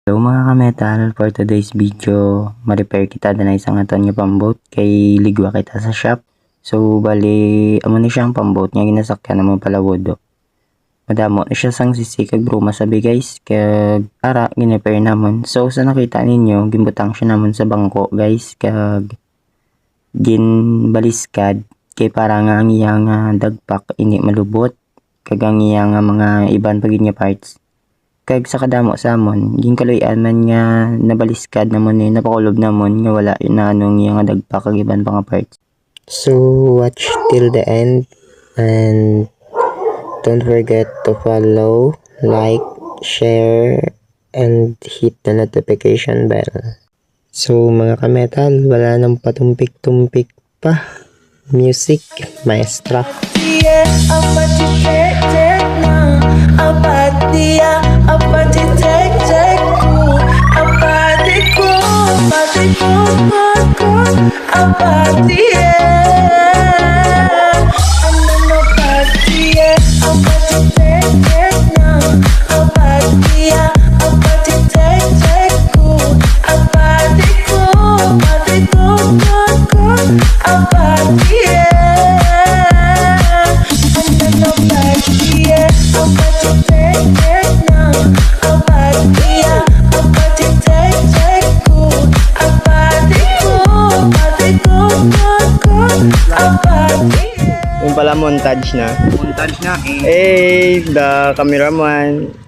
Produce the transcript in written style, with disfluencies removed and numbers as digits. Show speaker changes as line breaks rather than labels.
Hello mga kametal, for today's video, ma-repair kita na isang aton nga pambot kay ligwa kita sa shop. So bali, amo ni siyang pambot nga ginasakyan na mo palawodo. Madamo na siya sang sisikag bruma sabi guys, kag ara gin-repair namon. So sa nakita ninyo, gimbutang siya namon sa bangko guys, kag ginbaliskad kay para nga ang iyang dagpak ini malubot, kag ang iyang mga iban pagid nga parts. Kag sa kadamo sa amon, ginkaluyan man nga nabaliskad namon ni napakulob namon nga wala yun na anong yung dagpak kag iban pa nga parts. So watch till the end and don't forget to follow, like, share, and hit the notification bell. So mga kametal, wala nang patumpik-tumpik pa. Music maestra. Yung pala montage na.
Montage na
Eh, the cameraman.